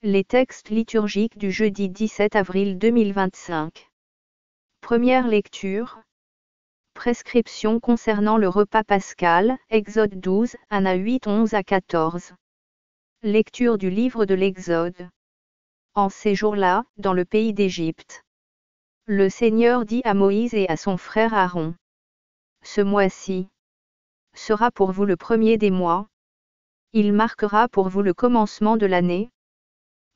Les textes liturgiques du jeudi 17 avril 2025. Première lecture. Prescription concernant le repas pascal, Exode 12, 1 à 8, 11 à 14. Lecture du livre de l'Exode. En ces jours-là, dans le pays d'Égypte, le Seigneur dit à Moïse et à son frère Aaron: Ce mois-ci sera pour vous le premier des mois. Il marquera pour vous le commencement de l'année.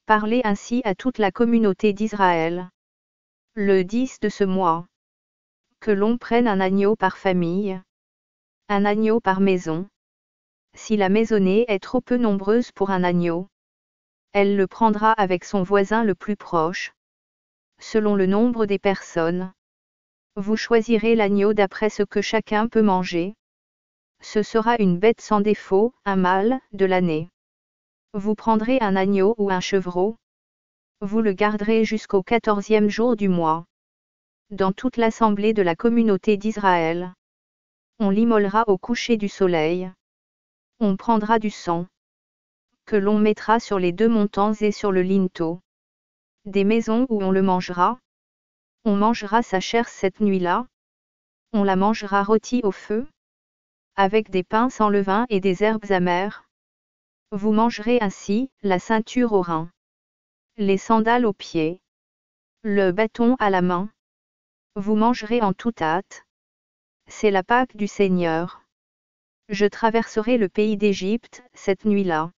Parlez ainsi à toute la communauté d'Israël. Le 10 de ce mois. Que l'on prenne un agneau par famille, un agneau par maison. Si la maisonnée est trop peu nombreuse pour un agneau, elle le prendra avec son voisin le plus proche. Selon le nombre des personnes, vous choisirez l'agneau d'après ce que chacun peut manger. Ce sera une bête sans défaut, un mâle, de l'année. Vous prendrez un agneau ou un chevreau. Vous le garderez jusqu'au 14e jour du mois. Dans toute l'assemblée de la communauté d'Israël, on l'immolera au coucher du soleil. On prendra du sang, que l'on mettra sur les deux montants et sur le linteau des maisons où on le mangera. On mangera sa chair cette nuit-là. On la mangera rôtie au feu, avec des pains sans levain et des herbes amères. Vous mangerez ainsi, la ceinture aux reins, les sandales aux pieds, le bâton à la main. Vous mangerez en toute hâte. C'est la Pâque du Seigneur. Je traverserai le pays d'Égypte, cette nuit-là.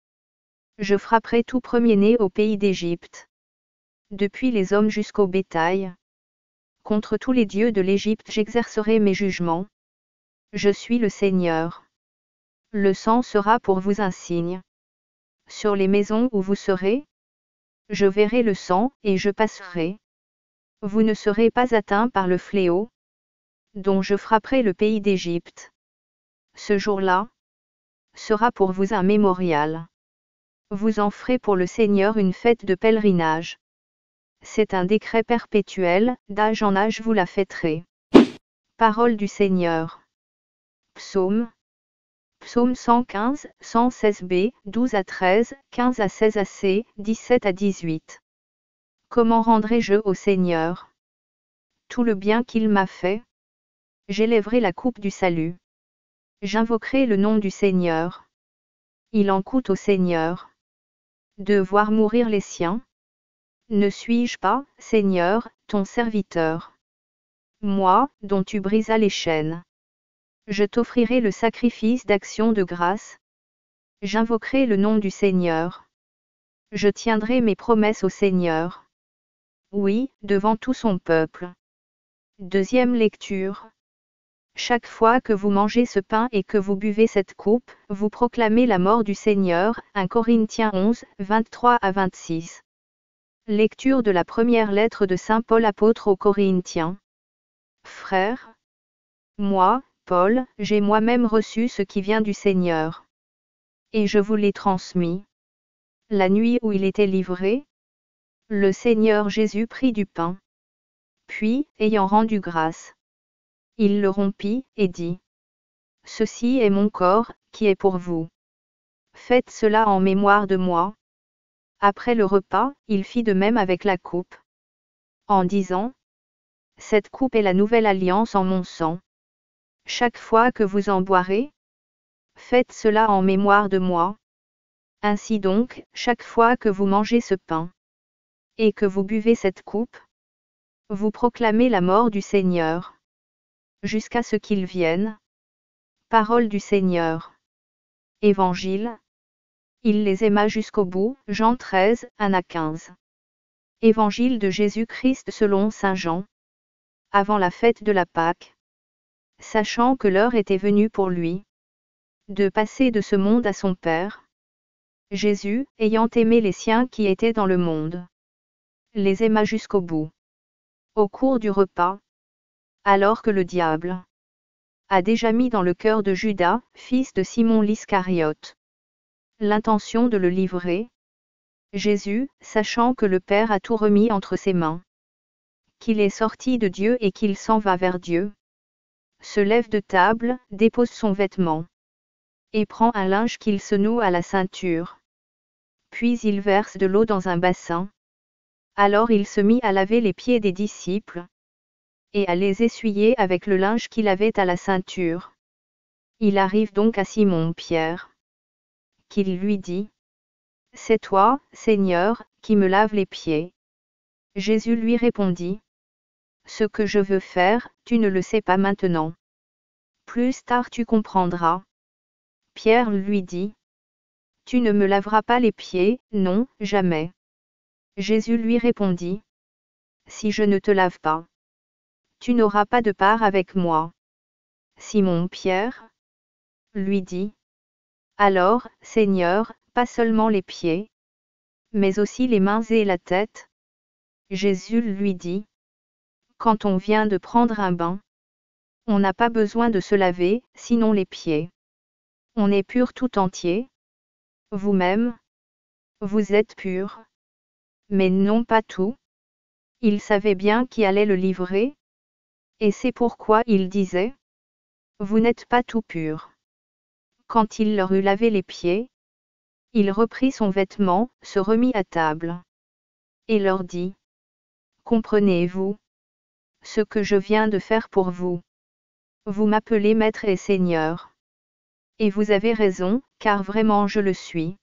Je frapperai tout premier-né au pays d'Égypte, depuis les hommes jusqu'au bétail. Contre tous les dieux de l'Égypte j'exercerai mes jugements. Je suis le Seigneur. Le sang sera pour vous un signe. Sur les maisons où vous serez, je verrai le sang, et je passerai. Vous ne serez pas atteints par le fléau, dont je frapperai le pays d'Égypte. Ce jour-là sera pour vous un mémorial. Vous en ferez pour le Seigneur une fête de pèlerinage. C'est un décret perpétuel, d'âge en âge vous la fêterez. Parole du Seigneur. Psaume. Psaume 115, 116b, 12 à 13, 15 à 16 ac, 17 à 18. Comment rendrai-je au Seigneur tout le bien qu'il m'a fait? J'élèverai la coupe du salut. J'invoquerai le nom du Seigneur. Il en coûte au Seigneur de voir mourir les siens. Ne suis-je pas, Seigneur, ton serviteur? Moi, dont tu brisas les chaînes. Je t'offrirai le sacrifice d'action de grâce. J'invoquerai le nom du Seigneur. Je tiendrai mes promesses au Seigneur. Oui, devant tout son peuple. Deuxième lecture. Chaque fois que vous mangez ce pain et que vous buvez cette coupe, vous proclamez la mort du Seigneur. 1 Corinthiens 11, 23 à 26. Lecture de la première lettre de Saint Paul apôtre aux Corinthiens. Frères, moi, Paul, j'ai moi-même reçu ce qui vient du Seigneur. Et je vous l'ai transmis. La nuit où il était livré, le Seigneur Jésus prit du pain. Puis, ayant rendu grâce, il le rompit, et dit: Ceci est mon corps, qui est pour vous. Faites cela en mémoire de moi. Après le repas, il fit de même avec la coupe, en disant: Cette coupe est la nouvelle alliance en mon sang. Chaque fois que vous en boirez, faites cela en mémoire de moi. Ainsi donc, chaque fois que vous mangez ce pain, et que vous buvez cette coupe, vous proclamez la mort du Seigneur, jusqu'à ce qu'il vienne. Parole du Seigneur. Évangile. Il les aima jusqu'au bout. Jean 13, 1 à 15. Évangile de Jésus-Christ selon saint Jean. Avant la fête de la Pâque, sachant que l'heure était venue pour lui de passer de ce monde à son Père, Jésus, ayant aimé les siens qui étaient dans le monde, les aima jusqu'au bout. Au cours du repas, alors que le diable a déjà mis dans le cœur de Judas, fils de Simon l'Iscariote, l'intention de le livrer, Jésus, sachant que le Père a tout remis entre ses mains, qu'il est sorti de Dieu et qu'il s'en va vers Dieu, se lève de table, dépose son vêtement, et prend un linge qu'il se noue à la ceinture. puis il verse de l'eau dans un bassin. Alors il se mit à laver les pieds des disciples, et à les essuyer avec le linge qu'il avait à la ceinture. Il arrive donc à Simon-Pierre, qu'il lui dit: « C'est toi, Seigneur, qui me laves les pieds. » Jésus lui répondit: « Ce que je veux faire, tu ne le sais pas maintenant. Plus tard tu comprendras. » Pierre lui dit: « Tu ne me laveras pas les pieds, non, jamais. » Jésus lui répondit: « Si je ne te lave pas, tu n'auras pas de part avec moi. » Simon-Pierre lui dit: « Alors, Seigneur, pas seulement les pieds, mais aussi les mains et la tête. » Jésus lui dit: « Quand on vient de prendre un bain, on n'a pas besoin de se laver, sinon les pieds. On est pur tout entier. Vous-même, vous êtes purs. Mais non pas tout. » Il savait bien qui allait le livrer. Et c'est pourquoi il disait: « Vous n'êtes pas tout purs. » Quand il leur eut lavé les pieds, il reprit son vêtement, se remit à table, et leur dit: « Comprenez-vous ce que je viens de faire pour vous? Vous m'appelez Maître et Seigneur. Et vous avez raison, car vraiment je le suis.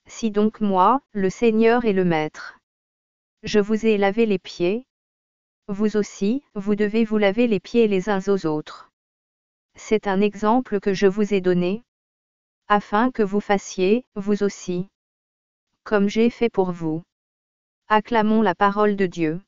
Si donc moi, le Seigneur et le Maître, je vous ai lavé les pieds, vous aussi, vous devez vous laver les pieds les uns aux autres. C'est un exemple que je vous ai donné, afin que vous fassiez, vous aussi, comme j'ai fait pour vous. » Acclamons la parole de Dieu.